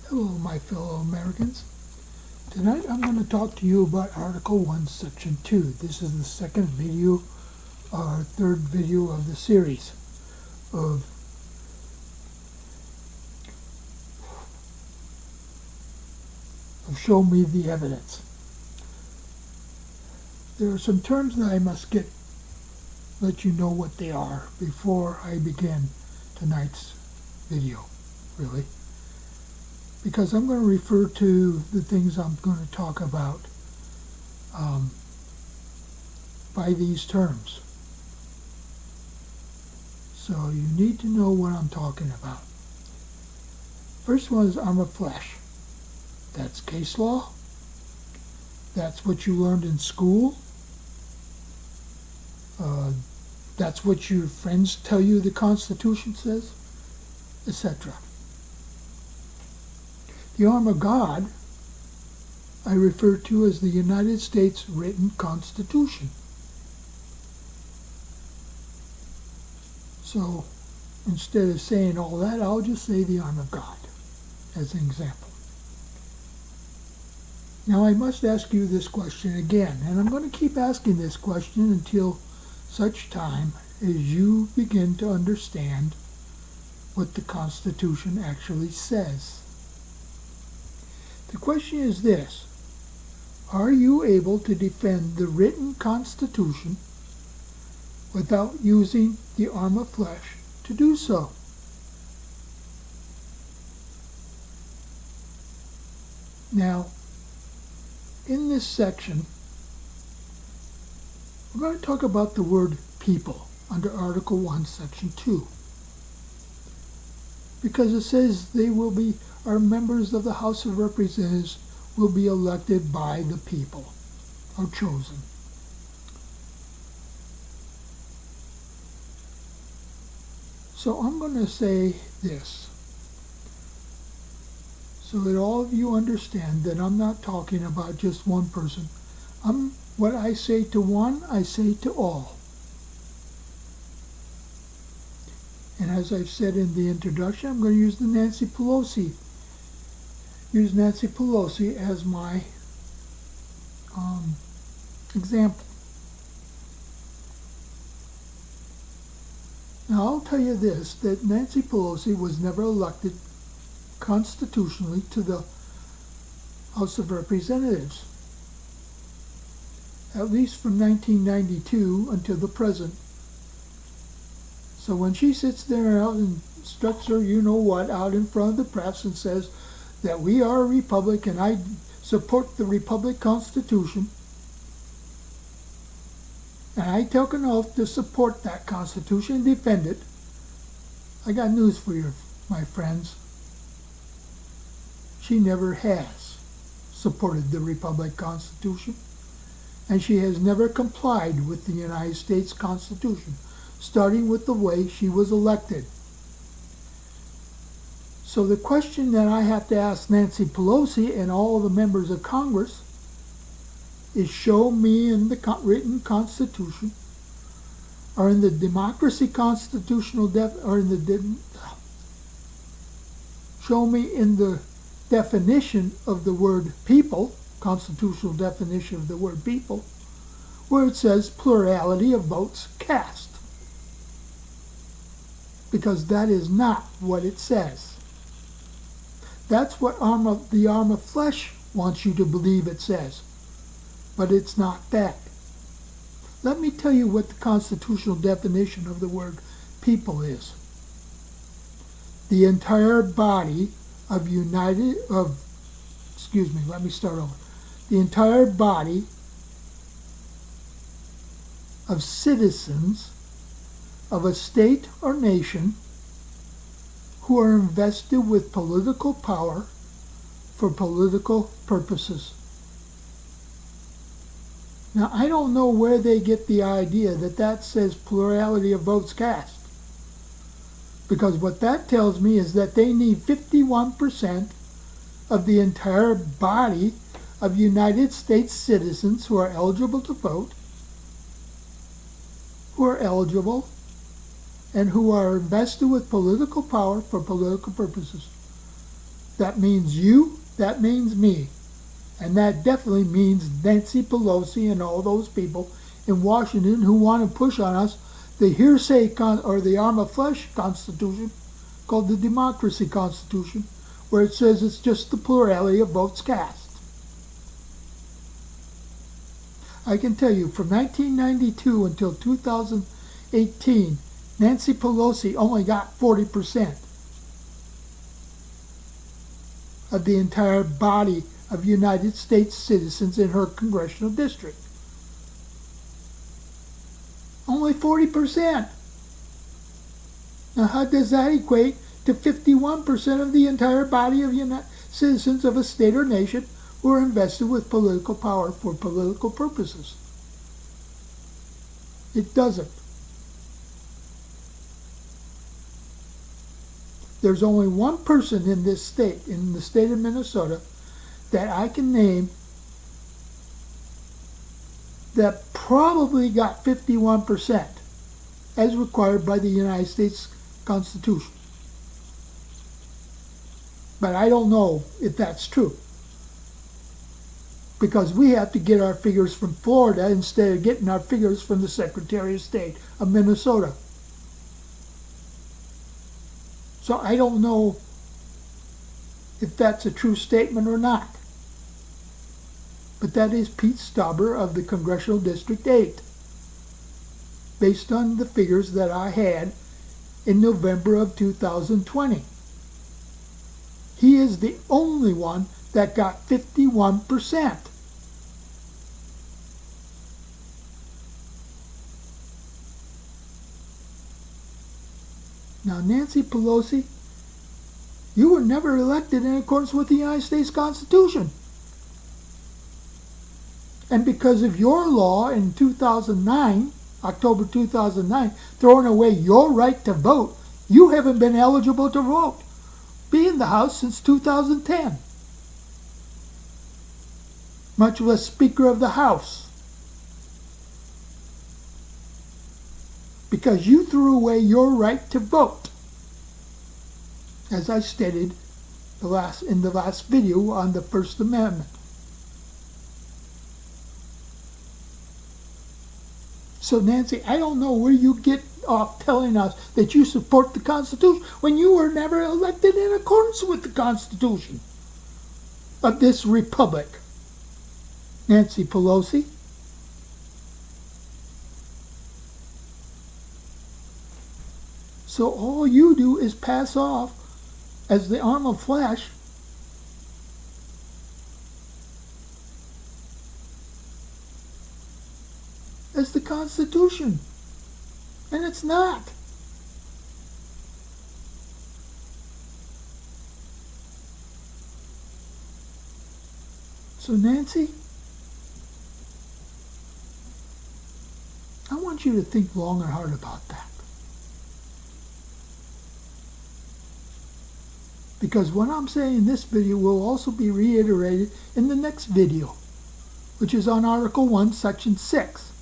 Hello, my fellow Americans. Tonight I'm going to talk to you about Article 1, Section 2. This is the second video, or third video of the series of Show Me the Evidence. There are some terms that I must let you know what they are before I begin tonight's video, really. Because I'm going to refer to the things I'm going to talk about by these terms. So you need to know what I'm talking about. First one is arm of flesh. That's case law. That's what you learned in school. That's what your friends tell you the Constitution says, etc. The arm of God I refer to as the United States written Constitution. So instead of saying all that, I'll just say the arm of God as an example. Now I must ask you this question again, and I'm going to keep asking this question until such time as you begin to understand what the Constitution actually says. The question is this: are you able to defend the written Constitution without using the arm of flesh to do so? Now, in this section, we're going to talk about the word people under Article 1, Section 2. Because it says our members of the House of Representatives will be elected by the people, or chosen. So I'm going to say this, so that all of you understand that I'm not talking about just one person. What I say to one, I say to all. And as I've said in the introduction, I'm going to use Nancy Pelosi as my example. Now I'll tell you this, that Nancy Pelosi was never elected constitutionally to the House of Representatives, at least from 1992 until the present. So when she sits there out and struts her you-know-what out in front of the press and says that we are a republic and I support the Republic Constitution, and I take an oath to support that Constitution and defend it, I got news for you, my friends. She never has supported the Republic Constitution, and she has never complied with the United States Constitution, starting with the way she was elected. So the question that I have to ask Nancy Pelosi and all the members of Congress is, show me in the written Constitution, or in the democracy constitutional show me in the definition of the word people, constitutional definition of the word people, where it says plurality of votes cast. Because that is not what it says. That's what the arm of flesh wants you to believe it says. But it's not that. Let me tell you what the constitutional definition of the word people is. The entire body of The entire body of citizens of a state or nation who are invested with political power for political purposes. Now, I don't know where they get the idea that says plurality of votes cast. Because what that tells me is that they need 51% of the entire body of United States citizens who are eligible to vote, who are eligible, and who are invested with political power for political purposes. That means you, that means me. And that definitely means Nancy Pelosi and all those people in Washington who want to push on us the hearsay or the arm of flesh constitution called the democracy constitution, where it says it's just the plurality of votes cast. I can tell you, from 1992 until 2018, Nancy Pelosi only got 40% of the entire body of United States citizens in her congressional district. Only 40%. Now how does that equate to 51% of the entire body of citizens of a state or nation who are invested with political power for political purposes? It doesn't. There's only one person in this state, in the state of Minnesota, that I can name that probably got 51% as required by the United States Constitution. But I don't know if that's true, because we have to get our figures from Florida instead of getting our figures from the Secretary of State of Minnesota. So I don't know if that's a true statement or not. But that is Pete Stauber of the Congressional District 8, based on the figures that I had in November of 2020. He is the only one that got 51%. Now, Nancy Pelosi, you were never elected in accordance with the United States Constitution. And because of your law in 2009, October 2009, throwing away your right to vote, you haven't been eligible to vote, be in the House since 2010. Much less Speaker of the House. Because you threw away your right to vote. As I stated in the last video on the First Amendment. So Nancy, I don't know where you get off telling us that you support the Constitution when you were never elected in accordance with the Constitution of this republic. Nancy Pelosi. So all you do is pass off as the arm of flesh as the Constitution. And it's not. So Nancy, I want you to think long and hard about that. Because what I'm saying in this video will also be reiterated in the next video, which is on Article 1, Section 6.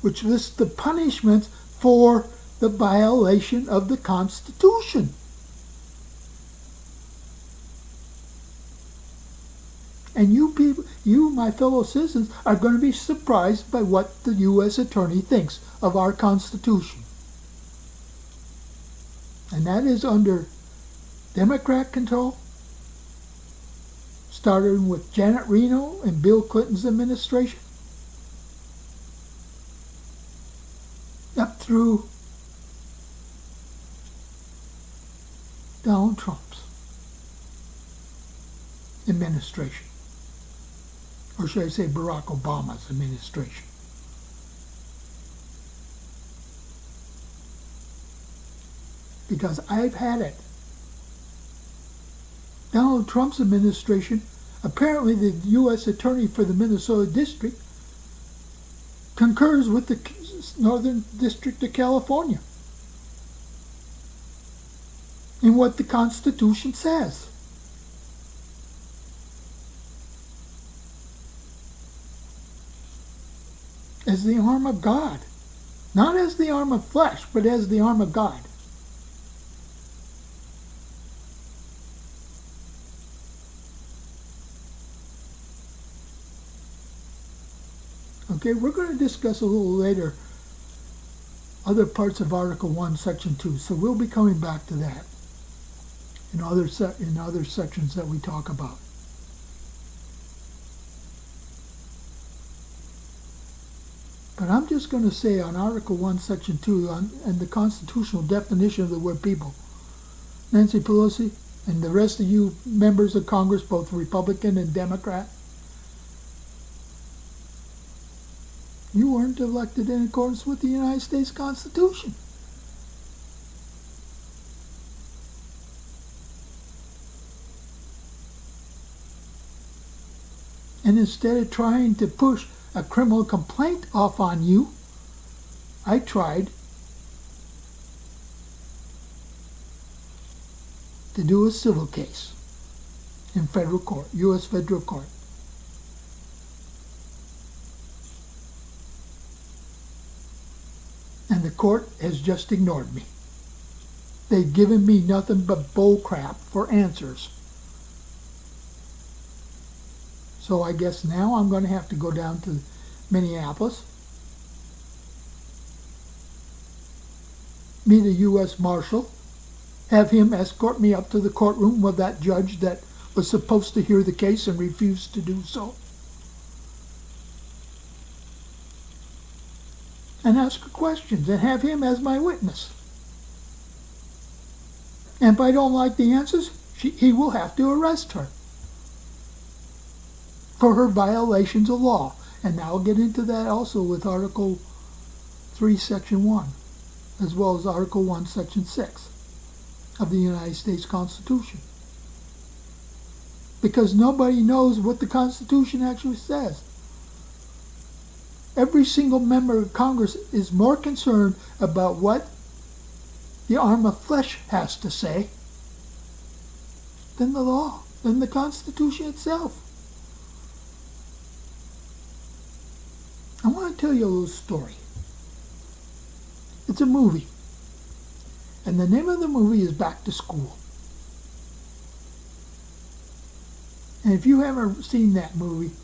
Which lists the punishments for the violation of the Constitution. And you people, you, my fellow citizens, are going to be surprised by what the U.S. Attorney thinks of our Constitution. And that is under Democrat control, starting with Janet Reno and Bill Clinton's administration, up through Donald Trump's administration. Or should I say Barack Obama's administration. Because I've had it. Donald Trump's administration, apparently the U.S. Attorney for the Minnesota District, concurs with the Northern District of California in what the Constitution says. As the arm of God. Not as the arm of flesh, but as the arm of God. Okay, we're going to discuss a little later other parts of Article 1, Section 2. So we'll be coming back to that in other sections that we talk about. But I'm just going to say on Article 1, Section 2, and the constitutional definition of the word people, Nancy Pelosi and the rest of you members of Congress, both Republican and Democrat, you weren't elected in accordance with the United States Constitution. And instead of trying to push a criminal complaint off on you, I tried to do a civil case in federal court, U.S. federal court. And the court has just ignored me. They've given me nothing but bull crap for answers. So I guess now I'm going to have to go down to Minneapolis, meet a U.S. Marshal, have him escort me up to the courtroom with that judge that was supposed to hear the case and refused to do so, and ask her questions and have him as my witness. And if I don't like the answers, he will have to arrest her for her violations of law. And now I'll get into that also with Article 3, Section 1, as well as Article 1, Section 6 of the United States Constitution. Because nobody knows what the Constitution actually says. Every single member of Congress is more concerned about what the arm of flesh has to say than the law, than the Constitution itself. I want to tell you a little story. It's a movie. And the name of the movie is Back to School. And if you haven't seen that movie,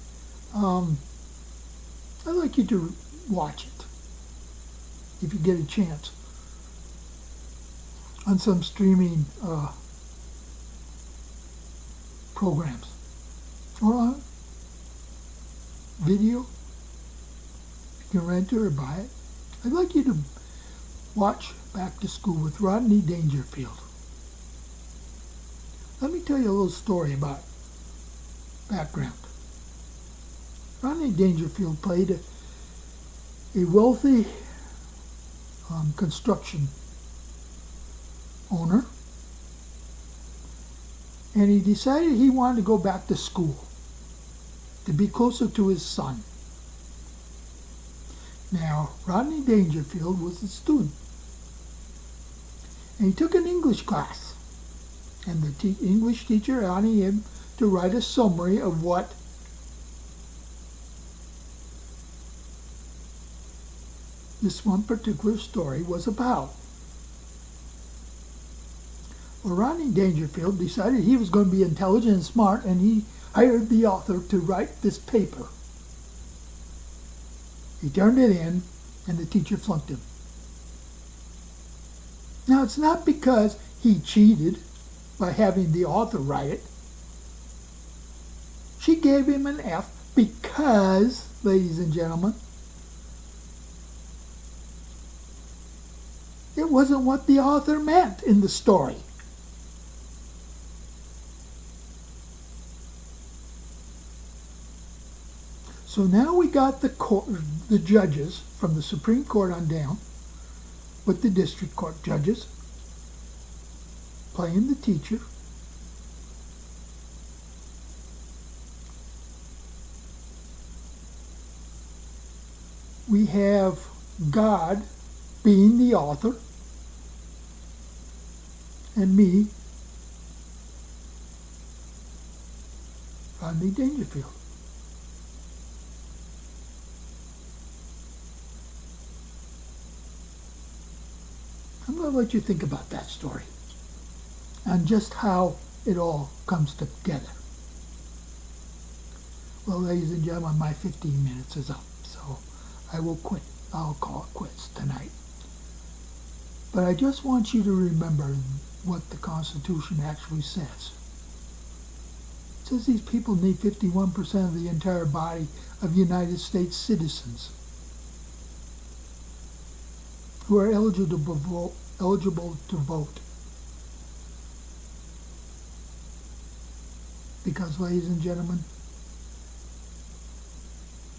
I'd like you to watch it if you get a chance on some streaming programs or on video. You can rent it or buy it. I'd like you to watch Back to School with Rodney Dangerfield. Let me tell you a little story about background. Rodney Dangerfield played a wealthy construction owner, and he decided he wanted to go back to school to be closer to his son. Now, Rodney Dangerfield was a student, and he took an English class, and the English teacher wanted him to write a summary of what this one particular story was about. Well, Rodney Dangerfield decided he was going to be intelligent and smart, and he hired the author to write this paper. He turned it in, and the teacher flunked him. Now, it's not because he cheated by having the author write it. She gave him an F because, ladies and gentlemen, it wasn't what the author meant in the story. So now we got the judges from the Supreme Court on down with the district court judges playing the teacher. We have God being the author, and me, Rodney Dangerfield. I'm going to let you think about that story and just how it all comes together. Well, ladies and gentlemen, my 15 minutes is up, so I will quit. I'll call it quits tonight. But I just want you to remember what the Constitution actually says. It says these people need 51% of the entire body of United States citizens who are eligible to vote. Because, ladies and gentlemen,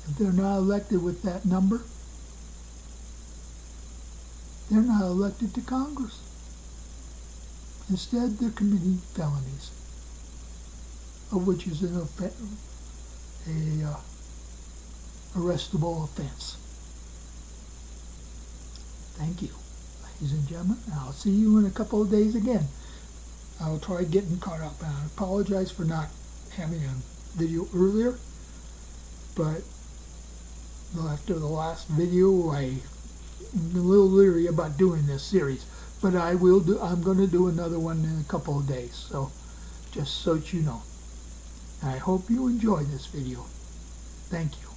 if they're not elected with that number, they're not elected to Congress. Instead, they're committing felonies, of which is an arrestable offense. Thank you, ladies and gentlemen. I'll see you in a couple of days again. I'll try getting caught up. And I apologize for not having a video earlier, but after the last video, I'm a little leery about doing this series. But I'm going to do another one in a couple of days. So, just so that you know. And I hope you enjoy this video. Thank you.